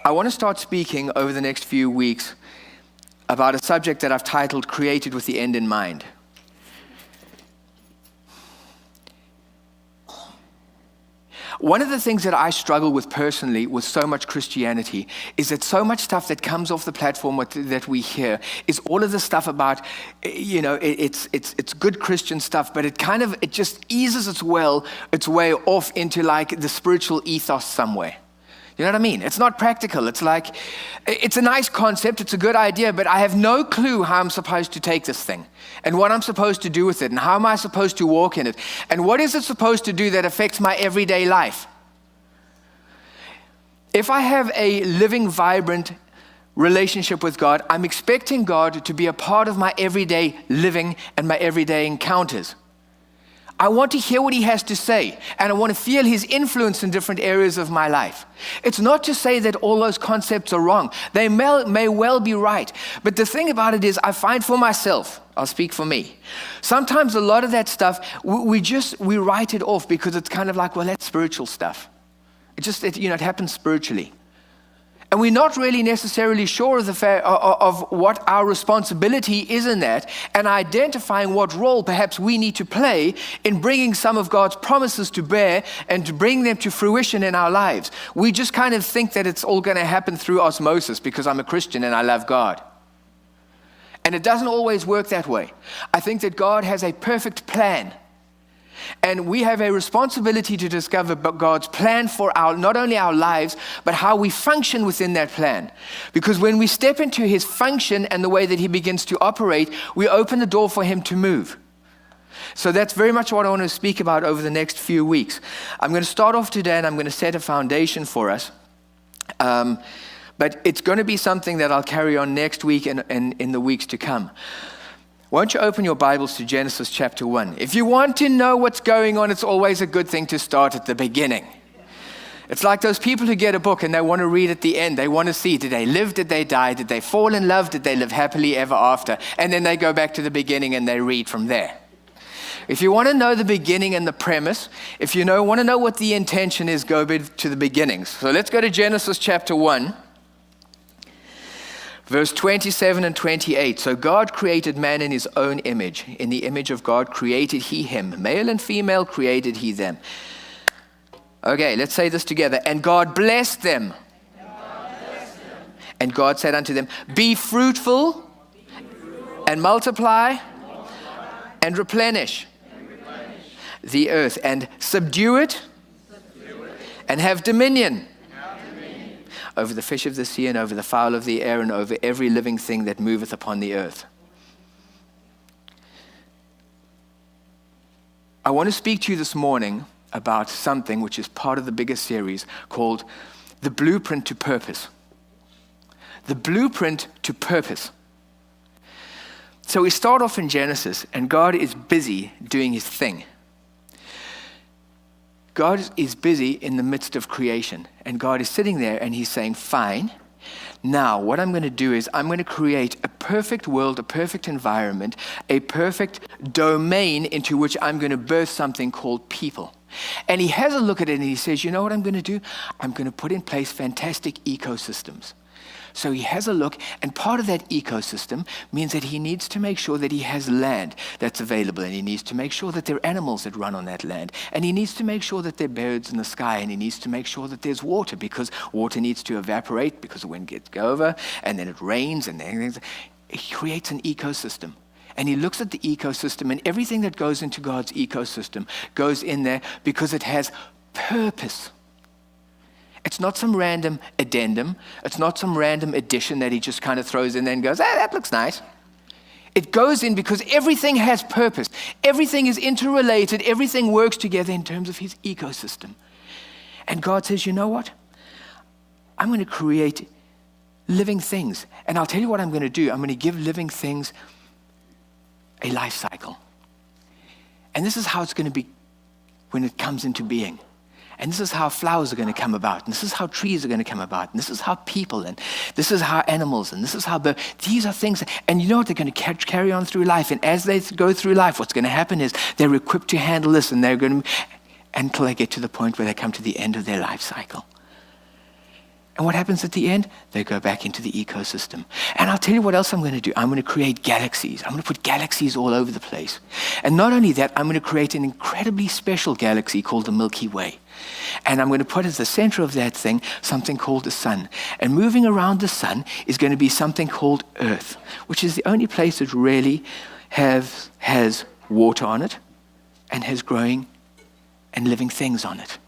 I want to start speaking over the next few weeks about a subject that I've titled Created with the End in Mind. One of the things that I struggle with personally with so much Christianity is that so much stuff that comes off the platform that we hear is all of the stuff about, it's good Christian stuff, but it just eases its way off into like the spiritual ethos somewhere. You know what I mean? It's not practical. It's like, it's a nice concept, it's a good idea, but I have no clue how I'm supposed to take this thing and what I'm supposed to do with it and how am I supposed to walk in it and what is it supposed to do that affects my everyday life. If I have a living, vibrant relationship with God, I'm expecting God to be a part of my everyday living and my everyday encounters. I want to hear what he has to say, and I want to feel his influence in different areas of my life. It's not to say that all those concepts are wrong. They may well be right. But the thing about it is, I find for myself, I'll speak for me, sometimes a lot of that stuff, we write it off because it's kind of like, well, that's spiritual stuff. It happens spiritually. And we're not really necessarily sure of what our responsibility is in that and identifying what role perhaps we need to play in bringing some of God's promises to bear and to bring them to fruition in our lives. We just kind of think that it's all going to happen through osmosis because I'm a Christian and I love God. And it doesn't always work that way. I think that God has a perfect plan. And we have a responsibility to discover God's plan for not only our lives, but how we function within that plan. Because when we step into his function and the way that he begins to operate, we open the door for him to move. So that's very much what I want to speak about over the next few weeks. I'm going to start off today and I'm going to set a foundation for us. But it's going to be something that I'll carry on next week and in the weeks to come. Won't you open your Bibles to Genesis chapter 1? If you want to know what's going on, it's always a good thing to start at the beginning. It's like those people who get a book and they want to read at the end. They want to see, did they live, did they die, did they fall in love, did they live happily ever after? And then they go back to the beginning and they read from there. If you want to know the beginning and the premise, if you want to know what the intention is, go to the beginnings. So let's go to Genesis chapter 1. Verse 27 and 28, so God created man in his own image. In the image of God created he him. Male and female created he them. Okay, let's say this together. And God blessed them. And God said unto them, be fruitful and multiply and replenish the earth and subdue it and have dominion over the fish of the sea and over the fowl of the air and over every living thing that moveth upon the earth. I want to speak to you this morning about something which is part of the bigger series called The Blueprint to Purpose. The Blueprint to Purpose. So we start off in Genesis and God is busy doing his thing. God is busy in the midst of creation, and God is sitting there and he's saying, fine, now what I'm going to do is I'm going to create a perfect world, a perfect environment, a perfect domain into which I'm going to birth something called people. And he has a look at it and he says, you know what I'm going to do? I'm going to put in place fantastic ecosystems. So he has a look, and part of that ecosystem means that he needs to make sure that he has land that's available, and he needs to make sure that there are animals that run on that land, and he needs to make sure that there are birds in the sky, and he needs to make sure that there's water, because water needs to evaporate because the wind gets over, and then it rains, and then he creates an ecosystem. And he looks at the ecosystem, and everything that goes into God's ecosystem goes in there because it has purpose. It's not some random addendum. It's not some random addition that he just kind of throws in there and goes, that looks nice. It goes in because everything has purpose. Everything is interrelated. Everything works together in terms of his ecosystem. And God says, you know what? I'm going to create living things. And I'll tell you what I'm going to do. I'm going to give living things a life cycle. And this is how it's going to be when it comes into being. And this is how flowers are going to come about. And this is how trees are going to come about. And this is how people, and this is how animals, and this is how birds. These are things, and you know what? They're going to carry on through life. And as they go through life, what's going to happen is they're equipped to handle this, and they're going to, until they get to the point where they come to the end of their life cycle. And what happens at the end? They go back into the ecosystem. And I'll tell you what else I'm going to do. I'm going to create galaxies. I'm going to put galaxies all over the place. And not only that, I'm going to create an incredibly special galaxy called the Milky Way. And I'm going to put at the center of that thing something called the sun. And moving around the sun is going to be something called Earth, which is the only place that really has water on it and has growing and living things on it.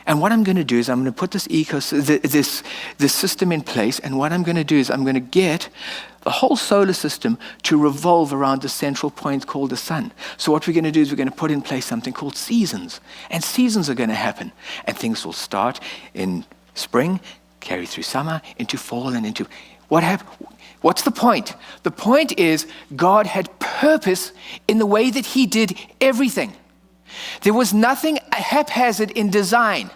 And what I'm going to do is I'm going to put this system in place, and what I'm going to do is I'm going to get the whole solar system to revolve around the central point called the sun. So what we're going to do is we're going to put in place something called seasons. And seasons are going to happen. And things will start in spring, carry through summer, into fall, and into... What's the point? The point is God had purpose in the way that he did everything. There was nothing haphazard in design.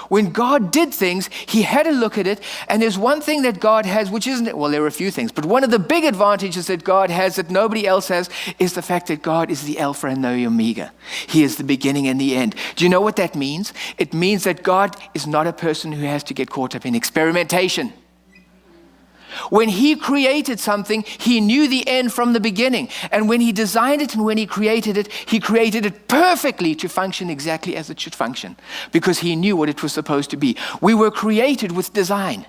When God did things, he had a look at it, and there's one thing that God has, which isn't, well, there are a few things, but one of the big advantages that God has that nobody else has is the fact that God is the Alpha and the Omega. He is the beginning and the end. Do you know what that means? It means that God is not a person who has to get caught up in experimentation. When he created something, he knew the end from the beginning. And when he designed it and when he created it perfectly to function exactly as it should function, because he knew what it was supposed to be. We were created with design.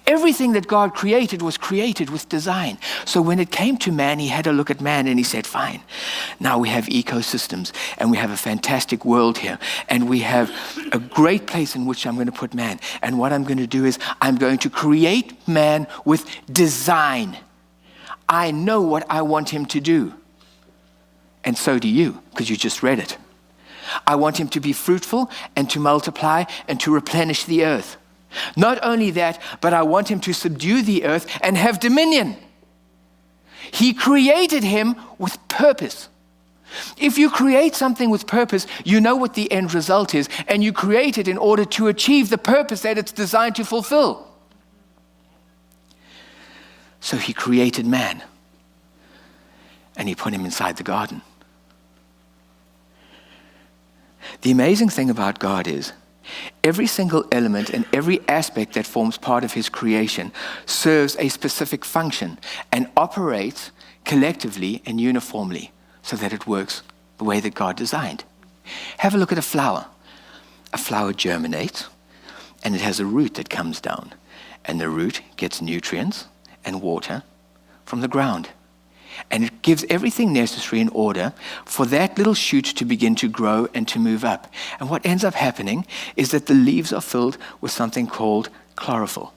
Everything that God created was created with design. So when it came to man, he had a look at man and he said, fine, now we have ecosystems and we have a fantastic world here and we have a great place in which I'm going to put man. And what I'm going to do is I'm going to create man with design. I know what I want him to do. And so do you, because you just read it. I want him to be fruitful and to multiply and to replenish the earth. Not only that, but I want him to subdue the earth and have dominion. He created him with purpose. If you create something with purpose, you know what the end result is, and you create it in order to achieve the purpose that it's designed to fulfill. So he created man, and he put him inside the garden. The amazing thing about God is, every single element and every aspect that forms part of his creation serves a specific function and operates collectively and uniformly so that it works the way that God designed. Have a look at a flower. A flower germinates and it has a root that comes down, and the root gets nutrients and water from the ground. And it gives everything necessary in order for that little shoot to begin to grow and to move up. And what ends up happening is that the leaves are filled with something called chlorophyll.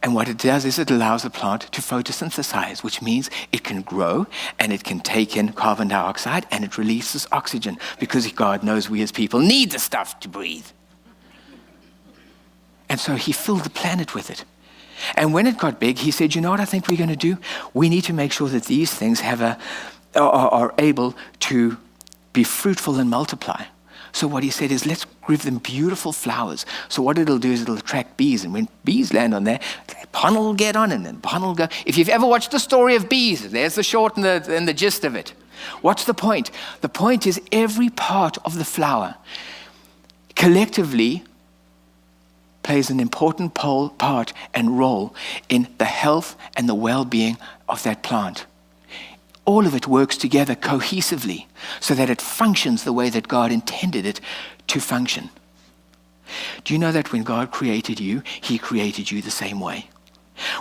And what it does is it allows the plant to photosynthesize, which means it can grow and it can take in carbon dioxide and it releases oxygen, because God knows we as people need the stuff to breathe. And so he filled the planet with it. And when it got big, he said, you know what I think we're going to do? We need to make sure that these things are able to be fruitful and multiply. So what he said is, let's give them beautiful flowers. So what it'll do is it'll attract bees. And when bees land on there, pollen will get on and then pollen will go. If you've ever watched the story of bees, there's the short and the gist of it. What's the point? The point is every part of the flower collectively plays an important part and role in the health and the well-being of that plant. All of it works together cohesively so that it functions the way that God intended it to function. Do you know that when God created you, he created you the same way?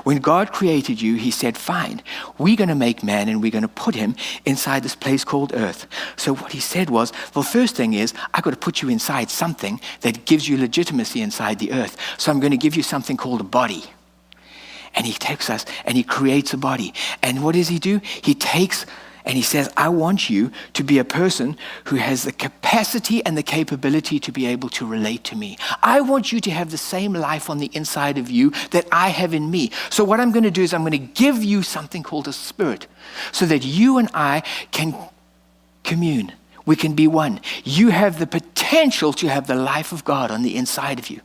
When God created you, he said, fine, we're going to make man and we're going to put him inside this place called earth. So what he said was, well, first thing is, I've got to put you inside something that gives you legitimacy inside the earth. So I'm going to give you something called a body. And he takes us and he creates a body. And what does he do? He takes and he says, I want you to be a person who has the capacity and the capability to be able to relate to me. I want you to have the same life on the inside of you that I have in me. So what I'm going to do is I'm going to give you something called a spirit so that you and I can commune. We can be one. You have the potential to have the life of God on the inside of you.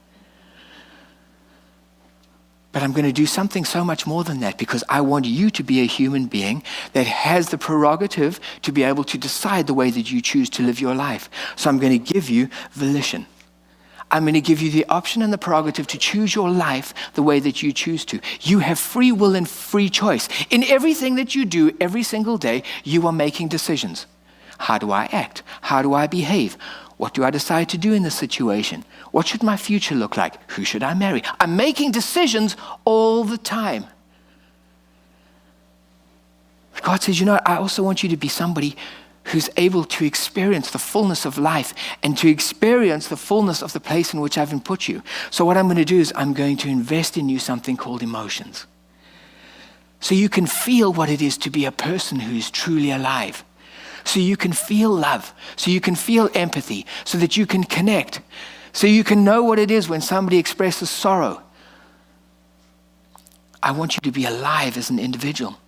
But I'm going to do something so much more than that, because I want you to be a human being that has the prerogative to be able to decide the way that you choose to live your life. So I'm going to give you volition. I'm going to give you the option and the prerogative to choose your life the way that you choose to. You have free will and free choice. In everything that you do every single day, you are making decisions. How do I act? How do I behave? What do I decide to do in this situation? What should my future look like? Who should I marry? I'm making decisions all the time. God says, I also want you to be somebody who's able to experience the fullness of life and to experience the fullness of the place in which I've put you. So what I'm going to do is I'm going to invest in you something called emotions. So you can feel what it is to be a person who is truly alive. So you can feel love. So you can feel empathy. So that you can connect. So you can know what it is when somebody expresses sorrow. I want you to be alive as an individual.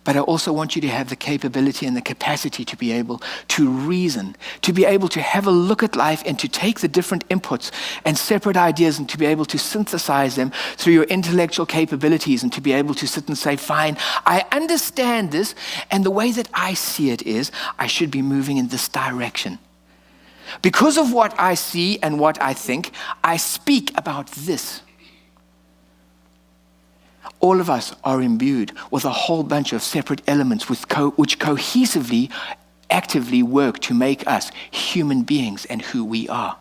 But I also want you to have the capability and the capacity to be able to reason, to be able to have a look at life and to take the different inputs and separate ideas and to be able to synthesize them through your intellectual capabilities and to be able to sit and say, fine, I understand this, and the way that I see it is I should be moving in this direction. Because of what I see and what I think, I speak about this. All of us are imbued with a whole bunch of separate elements which cohesively, actively work to make us human beings and who we are.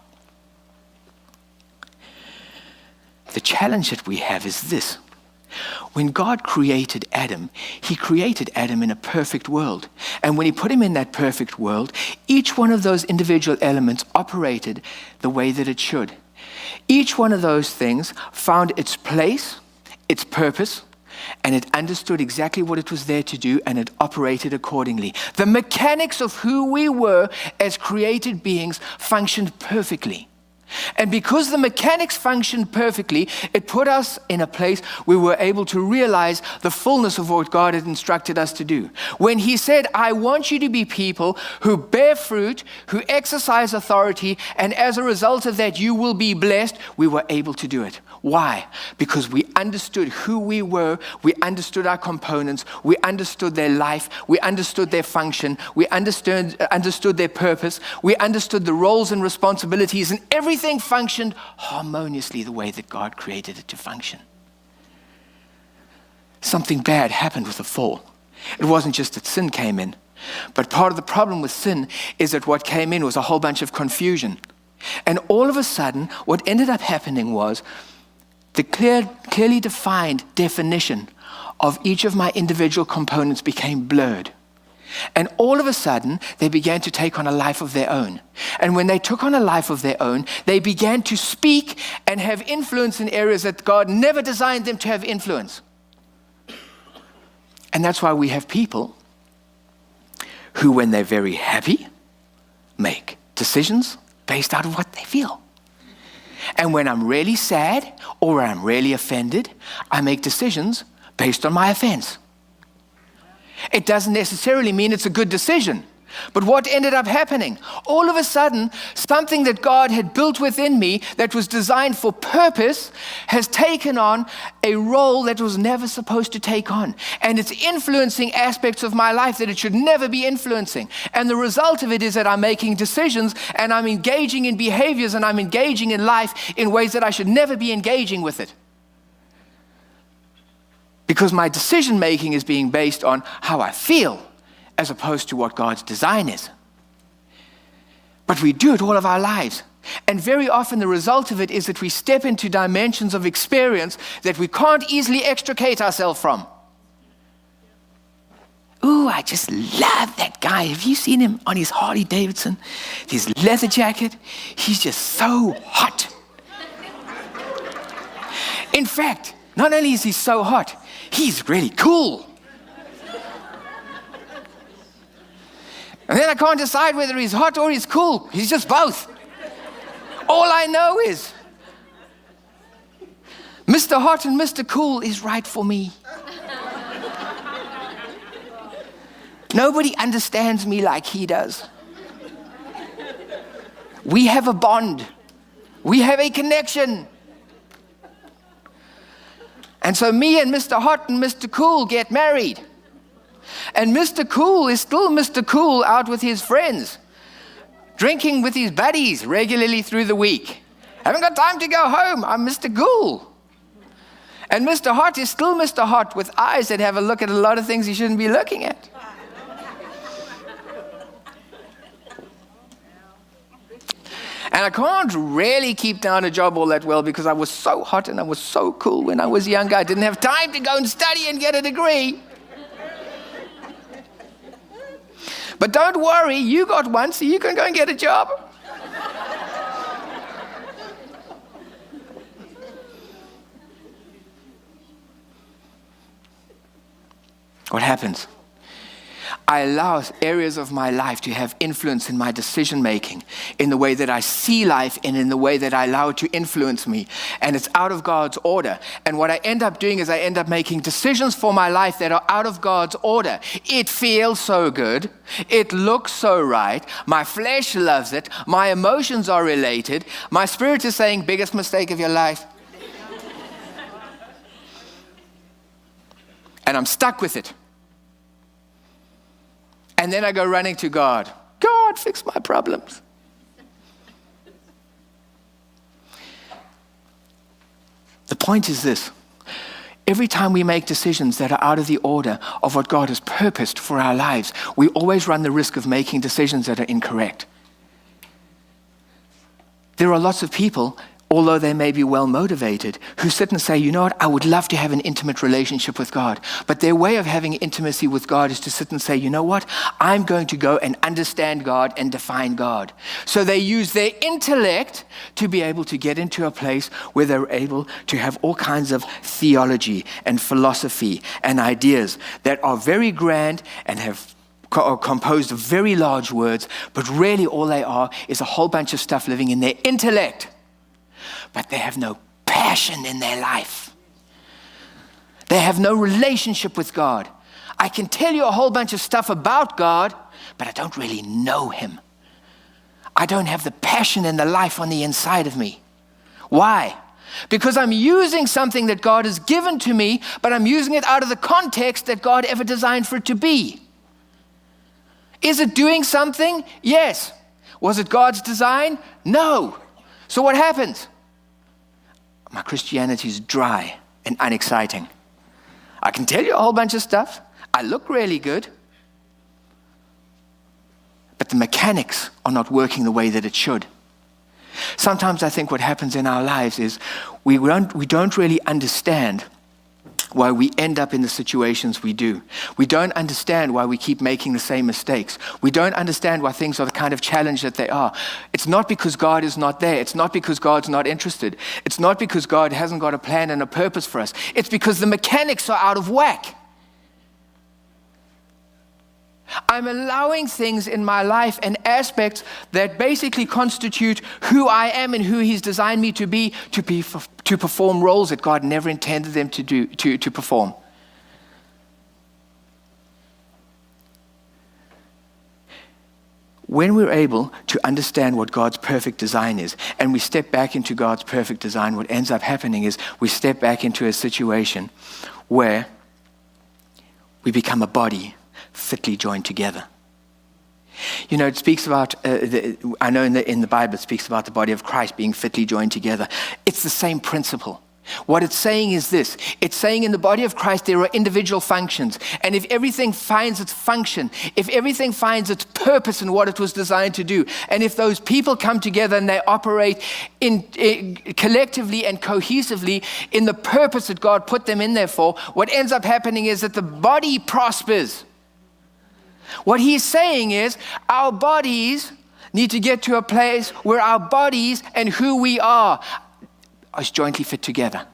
The challenge that we have is this. When God created Adam, he created Adam in a perfect world. And when he put him in that perfect world, each one of those individual elements operated the way that it should. Each one of those things found its place, its purpose, and it understood exactly what it was there to do, and it operated accordingly. The mechanics of who we were as created beings functioned perfectly. And because the mechanics functioned perfectly, it put us in a place where we were able to realize the fullness of what God had instructed us to do. When he said, I want you to be people who bear fruit, who exercise authority, and as a result of that, you will be blessed, we were able to do it. Why? Because we understood who we were, we understood our components, we understood their life, we understood their function, we understood their purpose, we understood the roles and responsibilities, and everything functioned harmoniously the way that God created it to function. Something bad happened with the fall. It wasn't just that sin came in, but part of the problem with sin is that what came in was a whole bunch of confusion. And all of a sudden, what ended up happening was the clearly defined definition of each of my individual components became blurred. And all of a sudden, they began to take on a life of their own. And when they took on a life of their own, they began to speak and have influence in areas that God never designed them to have influence. And that's why we have people who, when they're very happy, make decisions based out of what they feel. And when I'm really sad or I'm really offended, I make decisions based on my offense. It doesn't necessarily mean it's a good decision. But what ended up happening? All of a sudden, something that God had built within me that was designed for purpose has taken on a role that was never supposed to take on. And it's influencing aspects of my life that it should never be influencing. And the result of it is that I'm making decisions and I'm engaging in behaviors and I'm engaging in life in ways that I should never be engaging with it. Because my decision making is being based on how I feel as opposed to what God's design is. But we do it all of our lives. And very often the result of it is that we step into dimensions of experience that we can't easily extricate ourselves from. Ooh, I just love that guy. Have you seen him on his Harley Davidson? His leather jacket? He's just so hot. In fact, not only is he so hot, he's really cool. And then I can't decide whether he's hot or he's cool. He's just both. All I know is Mr. Hot and Mr. Cool is right for me. Nobody understands me like he does. We have a bond. We have a connection. And so me and Mr. Hot and Mr. Cool get married. And Mr. Cool is still Mr. Cool out with his friends, drinking with his buddies regularly through the week, Haven't got time to go home. I'm Mr. Ghoul. And Mr. Hot is still Mr. Hot with eyes that have a look at a lot of things he shouldn't be looking at. And I can't really keep down a job all that well because I was so hot and I was so cool when I was younger. I didn't have time to go and study and get a degree. But don't worry, you got one, so you can go and get a job. What happens? I allow areas of my life to have influence in my decision making, in the way that I see life and in the way that I allow it to influence me. And it's out of God's order. And what I end up doing is I end up making decisions for my life that are out of God's order. It feels so good. It looks so right. My flesh loves it. My emotions are related. My spirit is saying, biggest mistake of your life. And I'm stuck with it. And then I go running to God. God, fix my problems. The point is this. Every time we make decisions that are out of the order of what God has purposed for our lives, we always run the risk of making decisions that are incorrect. There are lots of people, although they may be well motivated, who sit and say, you know what, I would love to have an intimate relationship with God. But their way of having intimacy with God is to sit and say, you know what, I'm going to go and understand God and define God. So they use their intellect to be able to get into a place where they're able to have all kinds of theology and philosophy and ideas that are very grand and are composed of very large words, but really all they are is a whole bunch of stuff living in their intellect. But they have no passion in their life. They have no relationship with God. I can tell you a whole bunch of stuff about God, but I don't really know him. I don't have the passion and the life on the inside of me. Why? Because I'm using something that God has given to me, but I'm using it out of the context that God ever designed for it to be. Is it doing something? Yes. Was it God's design? No. So what happens? My Christianity is dry and unexciting. I can tell you a whole bunch of stuff. I look really good. But the mechanics are not working the way that it should. Sometimes I think what happens in our lives is we don't really understand why we end up in the situations we do. We don't understand why we keep making the same mistakes. We don't understand why things are the kind of challenge that they are. It's not because God is not there. It's not because God's not interested. It's not because God hasn't got a plan and a purpose for us. It's because the mechanics are out of whack. I'm allowing things in my life and aspects that basically constitute who I am and who he's designed me to be, to perform roles that God never intended them to perform. When we're able to understand what God's perfect design is, and we step back into God's perfect design, what ends up happening is we step back into a situation where we become a body fitly joined together. You know, it speaks about, I know in the Bible it speaks about the body of Christ being fitly joined together. It's the same principle. What it's saying is this. It's saying in the body of Christ there are individual functions. And if everything finds its function, if everything finds its purpose in what it was designed to do, and if those people come together and they operate collectively and cohesively in the purpose that God put them in there for, what ends up happening is that the body prospers. What he's saying is our bodies need to get to a place where our bodies and who we are is jointly fit together.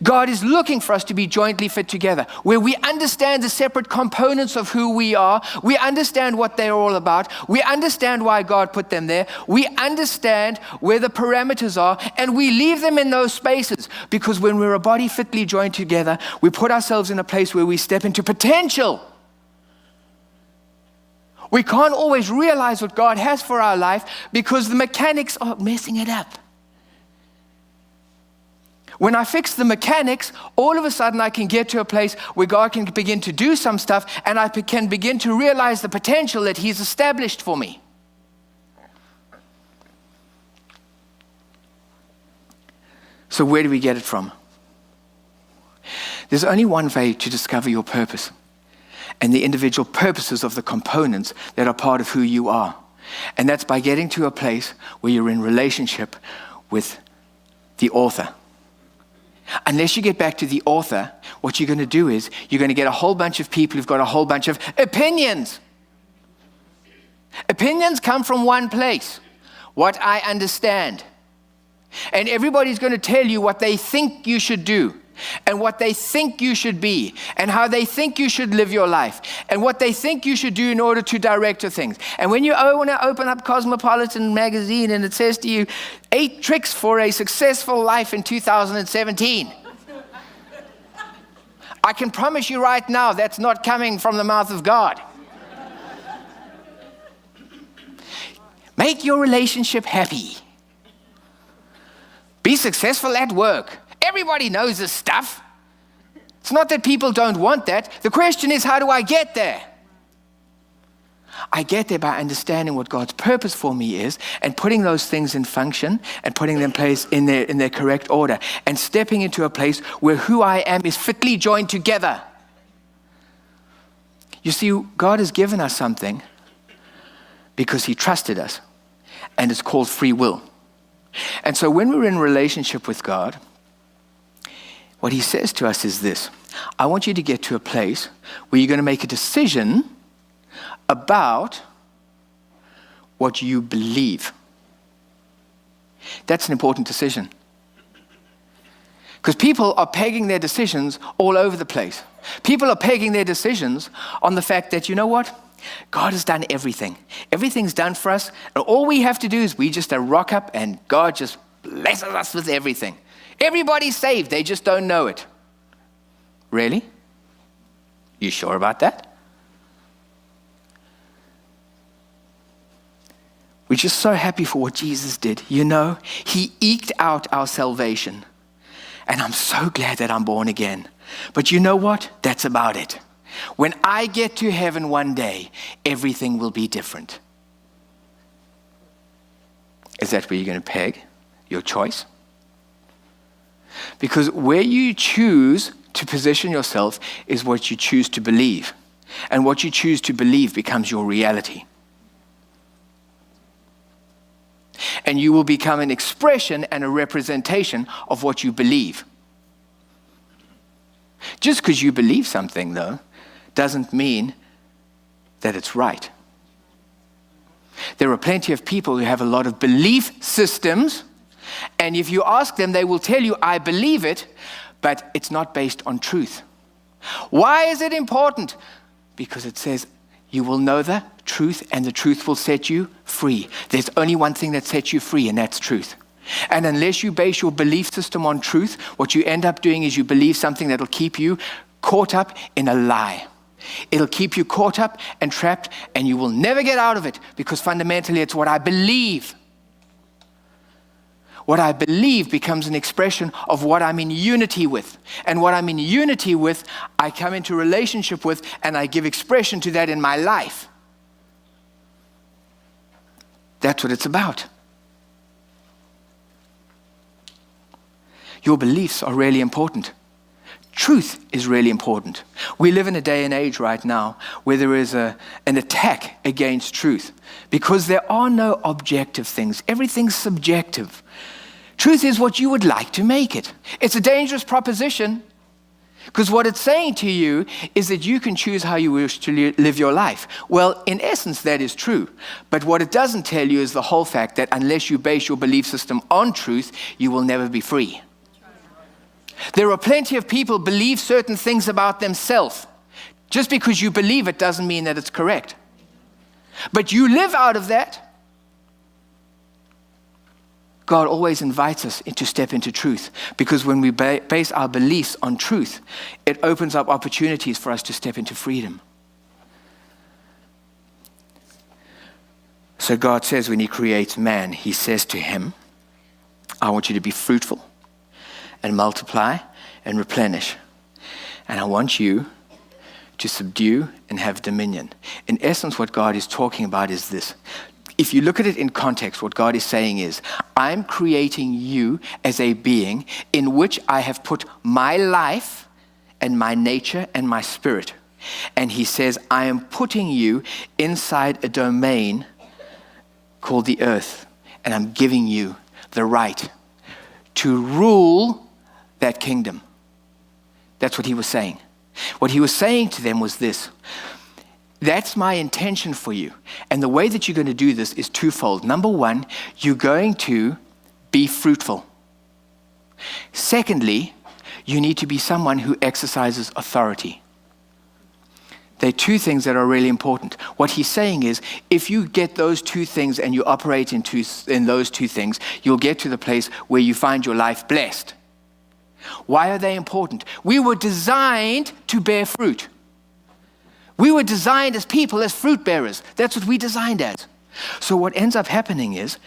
God is looking for us to be jointly fit together, where we understand the separate components of who we are. We understand what they're all about. We understand why God put them there. We understand where the parameters are, and we leave them in those spaces, because when we're a body fitly joined together, we put ourselves in a place where we step into potential. We can't always realize what God has for our life because the mechanics are messing it up. When I fix the mechanics, all of a sudden I can get to a place where God can begin to do some stuff, and I can begin to realize the potential that he's established for me. So where do we get it from? There's only one way to discover your purpose and the individual purposes of the components that are part of who you are. And that's by getting to a place where you're in relationship with the author. Unless you get back to the author, what you're going to do is you're going to get a whole bunch of people who've got a whole bunch of opinions. Opinions come from one place, what I understand. And everybody's going to tell you what they think you should do, and what they think you should be, and how they think you should live your life, and what they think you should do in order to direct your things. And when you want to open up Cosmopolitan magazine and it says to you, 8 tricks for a successful life in 2017. I can promise you right now, that's not coming from the mouth of God. Make your relationship happy. Be successful at work. Everybody knows this stuff. It's not that people don't want that. The question is, how do I get there? I get there by understanding what God's purpose for me is and putting those things in function and putting them in their correct order and stepping into a place where who I am is fitly joined together. You see, God has given us something because he trusted us, and it's called free will. And so when we're in relationship with God, what he says to us is this: I want you to get to a place where you're going to make a decision about what you believe. That's an important decision. Because people are pegging their decisions all over the place. People are pegging their decisions on the fact that, you know what? God has done everything. Everything's done for us. And all we have to do is we just rock up and God just blesses us with everything. Everybody's saved. They just don't know it. Really? You sure about that? We're just so happy for what Jesus did. You know, he eked out our salvation. And I'm so glad that I'm born again. But you know what? That's about it. When I get to heaven one day, everything will be different. Is that where you're going to peg your choice? Because where you choose to position yourself is what you choose to believe. And what you choose to believe becomes your reality. And you will become an expression and a representation of what you believe. Just because you believe something, though, doesn't mean that it's right. There are plenty of people who have a lot of belief systems, and if you ask them, they will tell you, I believe it, but it's not based on truth. Why is it important? Because it says, you will know the truth, and the truth will set you free. There's only one thing that sets you free, and that's truth. And unless you base your belief system on truth, what you end up doing is you believe something that'll keep you caught up in a lie. It'll keep you caught up and trapped, and you will never get out of it, because fundamentally it's what I believe. What I believe becomes an expression of what I'm in unity with. And what I'm in unity with, I come into relationship with, and I give expression to that in my life. That's what it's about. Your beliefs are really important. Truth is really important. We live in a day and age right now where there is an attack against truth because there are no objective things. Everything's subjective. Truth is what you would like to make it. It's a dangerous proposition because what it's saying to you is that you can choose how you wish to live your life. Well, in essence, that is true. But what it doesn't tell you is the whole fact that unless you base your belief system on truth, you will never be free. There are plenty of people who believe certain things about themselves. Just because you believe it doesn't mean that it's correct. But you live out of that. God always invites us to step into truth, because when we base our beliefs on truth, it opens up opportunities for us to step into freedom. So God says when he creates man, he says to him, I want you to be fruitful and multiply and replenish. And I want you to subdue and have dominion. In essence, what God is talking about is this. if you look at it in context, what God is saying is, I'm creating you as a being in which I have put my life and my nature and my spirit. And he says, I am putting you inside a domain called the earth, and I'm giving you the right to rule that kingdom. That's what he was saying. What he was saying to them was this: that's my intention for you. And the way that you're going to do this is twofold. Number one, you're going to be fruitful. Secondly, you need to be someone who exercises authority. There are two things that are really important. What he's saying is, if you get those two things and you operate in those two things, you'll get to the place where you find your life blessed. Why are they important? We were designed to bear fruit. We were designed as people, as fruit bearers. That's what we designed as. So what ends up happening is,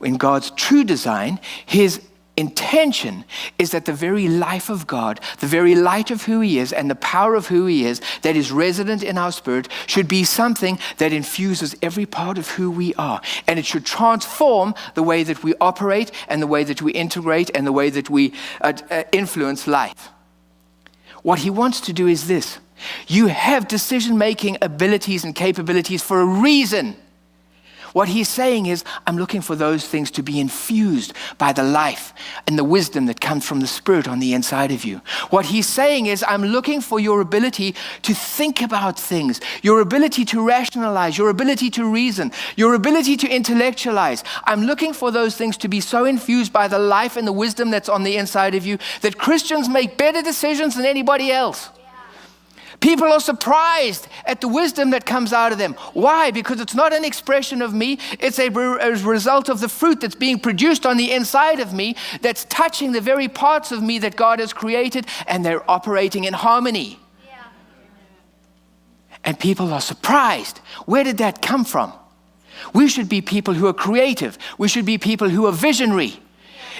in God's true design, his intention is that the very life of God, the very light of who he is and the power of who he is that is resident in our spirit should be something that infuses every part of who we are. And it should transform the way that we operate and the way that we integrate and the way that we influence life. What he wants to do is this: you have decision-making abilities and capabilities for a reason. What he's saying is, I'm looking for those things to be infused by the life and the wisdom that comes from the Spirit on the inside of you. What he's saying is, I'm looking for your ability to think about things, your ability to rationalize, your ability to reason, your ability to intellectualize. I'm looking for those things to be so infused by the life and the wisdom that's on the inside of you that Christians make better decisions than anybody else. People are surprised at the wisdom that comes out of them. Why? Because it's not an expression of me. It's a result of the fruit that's being produced on the inside of me that's touching the very parts of me that God has created, and they're operating in harmony. Yeah. And people are surprised. Where did that come from? We should be people who are creative. We should be people who are visionary.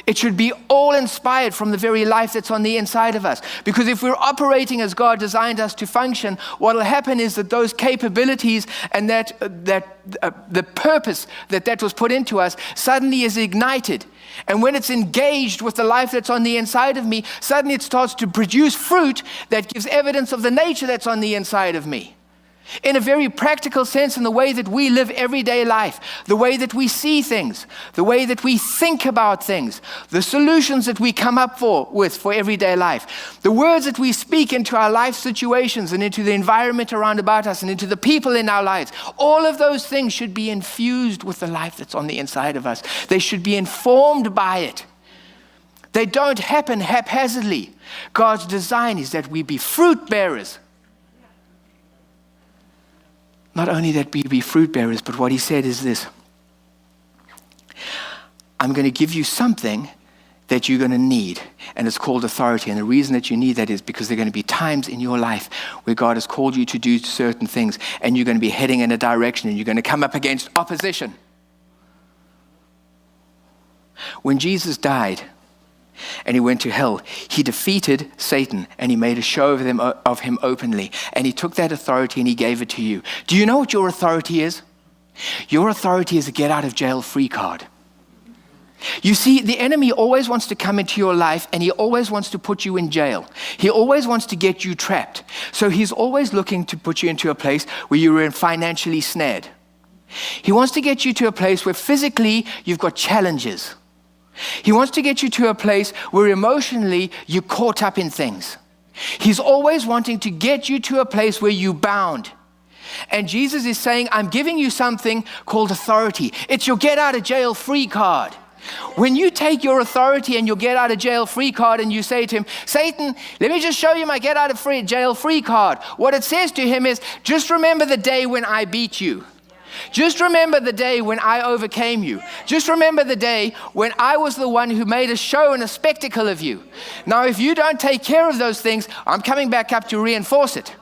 It should be all inspired from the very life that's on the inside of us. Because if we're operating as God designed us to function, what will happen is that those capabilities and the purpose that was put into us suddenly is ignited. And when it's engaged with the life that's on the inside of me, suddenly it starts to produce fruit that gives evidence of the nature that's on the inside of me. In a very practical sense, in the way that we live everyday life, the way that we see things, the way that we think about things, the solutions that we come up with for everyday life, the words that we speak into our life situations and into the environment around about us and into the people in our lives, all of those things should be infused with the life that's on the inside of us. They should be informed by it. They don't happen haphazardly. God's design is that we be fruit bearers. Not only that we be fruit bearers, but what he said is this: I'm going to give you something that you're going to need, and it's called authority. And the reason that you need that is because there are going to be times in your life where God has called you to do certain things, and you're going to be heading in a direction, and you're going to come up against opposition. When Jesus died and he went to hell, he defeated Satan and he made a show of him openly. And he took that authority and he gave it to you. Do you know what your authority is? Your authority is a get out of jail free card. You see, the enemy always wants to come into your life and he always wants to put you in jail. He always wants to get you trapped. So he's always looking to put you into a place where you're financially snared. He wants to get you to a place where physically you've got challenges. He wants to get you to a place where emotionally you're caught up in things. He's always wanting to get you to a place where you're bound. And Jesus is saying, I'm giving you something called authority. It's your get out of jail free card. When you take your authority and your get out of jail free card and you say to him, Satan, let me just show you my get out of jail free card. What it says to him is, just remember the day when I beat you. Just remember the day when I overcame you. Just remember the day when I was the one who made a show and a spectacle of you. Now, if you don't take care of those things, I'm coming back up to reinforce it.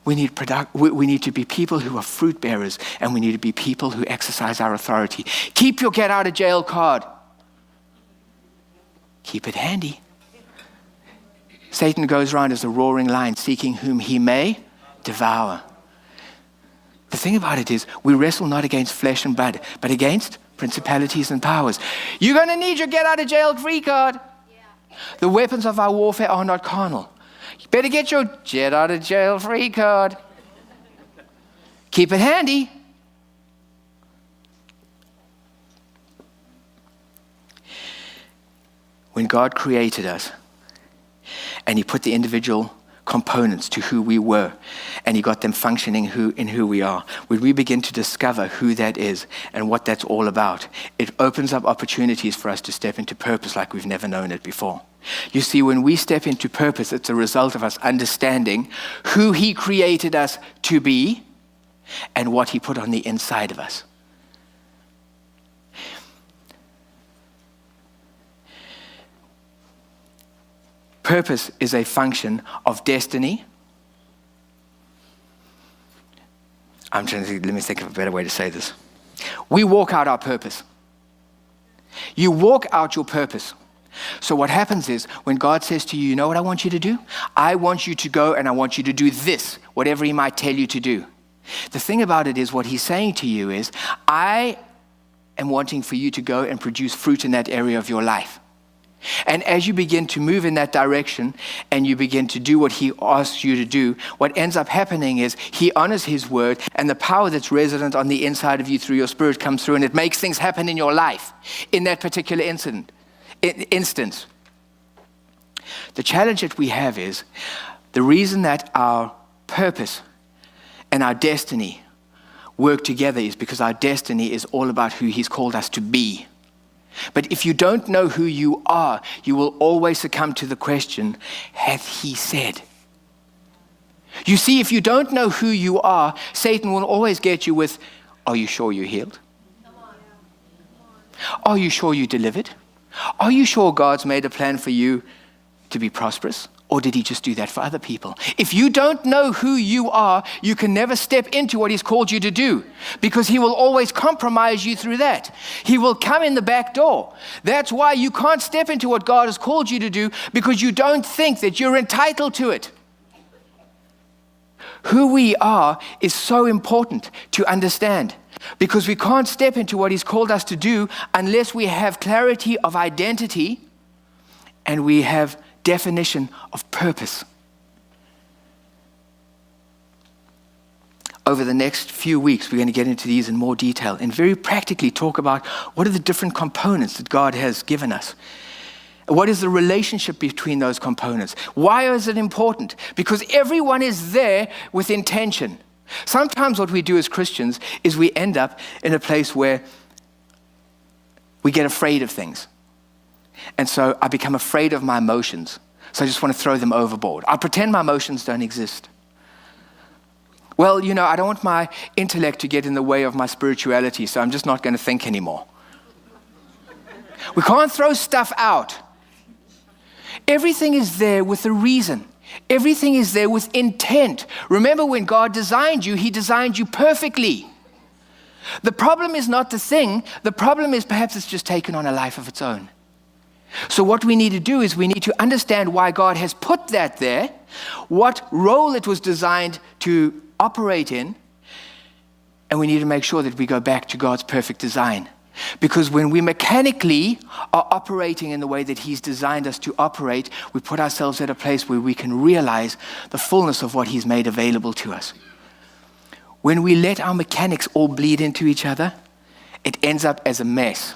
We need to be people who are fruit bearers, and we need to be people who exercise our authority. Keep your get out of jail card. Keep it handy. Satan goes around as a roaring lion, seeking whom he may devour. The thing about it is, we wrestle not against flesh and blood, but against principalities and powers. You're going to need your get out of jail free card. Yeah. The weapons of our warfare are not carnal. You better get your get out of jail free card. Keep it handy. When God created us, and he put the individual components to who we were, and he got them functioning in who we are, when we begin to discover who that is and what that's all about, it opens up opportunities for us to step into purpose like we've never known it before. You see, when we step into purpose, it's a result of us understanding who he created us to be and what he put on the inside of us. Purpose is a function of destiny. Let me think of a better way to say this. We walk out our purpose. You walk out your purpose. So what happens is, when God says to you, you know what I want you to do? I want you to go and I want you to do this, whatever he might tell you to do. The thing about it is, what he's saying to you is, I am wanting for you to go and produce fruit in that area of your life. And as you begin to move in that direction and you begin to do what he asks you to do, what ends up happening is he honors his word, and the power that's resident on the inside of you through your spirit comes through, and it makes things happen in your life in that particular instance. The challenge that we have is, the reason that our purpose and our destiny work together is because our destiny is all about who he's called us to be. But if you don't know who you are, you will always succumb to the question, hath he said? You see, if you don't know who you are, Satan will always get you with, are you sure you're healed? Are you sure you delivered? Are you sure God's made a plan for you to be prosperous? Or did he just do that for other people? If you don't know who you are, you can never step into what he's called you to do, because he will always compromise you through that. He will come in the back door. That's why you can't step into what God has called you to do, because you don't think that you're entitled to it. Who we are is so important to understand, because we can't step into what he's called us to do unless we have clarity of identity and we have definition of purpose. Over the next few weeks, we're going to get into these in more detail and very practically talk about what are the different components that God has given us. What is the relationship between those components? Why is it important? Because everyone is there with intention. Sometimes what we do as Christians is we end up in a place where we get afraid of things. And so I become afraid of my emotions. So I just want to throw them overboard. I pretend my emotions don't exist. Well, I don't want my intellect to get in the way of my spirituality, so I'm just not going to think anymore. We can't throw stuff out. Everything is there with a reason. Everything is there with intent. Remember, when God designed you, he designed you perfectly. The problem is not the thing. The problem is perhaps it's just taken on a life of its own. So what we need to do is we need to understand why God has put that there, what role it was designed to operate in, and we need to make sure that we go back to God's perfect design. Because when we mechanically are operating in the way that he's designed us to operate, we put ourselves at a place where we can realize the fullness of what he's made available to us. When we let our mechanics all bleed into each other, it ends up as a mess.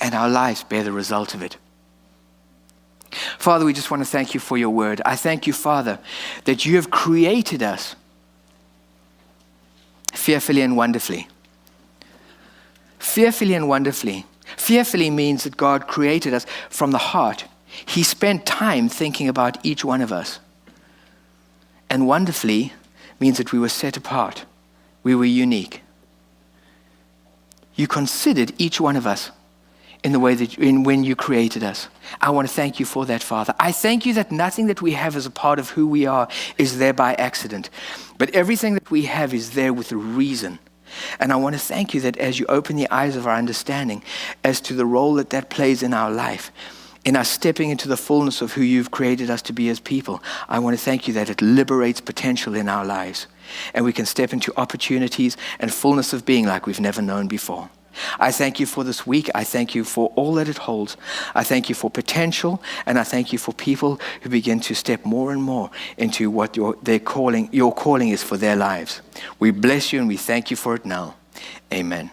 And our lives bear the result of it. Father, we just want to thank you for your word. I thank you, Father, that you have created us fearfully and wonderfully. Fearfully and wonderfully. Fearfully means that God created us from the heart. He spent time thinking about each one of us. And wonderfully means that we were set apart. We were unique. You considered each one of us in the way that when you created us. I want to thank you for that, Father. I thank you that nothing that we have as a part of who we are is there by accident, but everything that we have is there with a reason. And I want to thank you that as you open the eyes of our understanding as to the role that plays in our life, in us stepping into the fullness of who you've created us to be as people, I want to thank you that it liberates potential in our lives. And we can step into opportunities and fullness of being like we've never known before. I thank you for this week. I thank you for all that it holds. I thank you for potential, and I thank you for people who begin to step more and more into what your calling is for their lives. We bless you and we thank you for it now. Amen.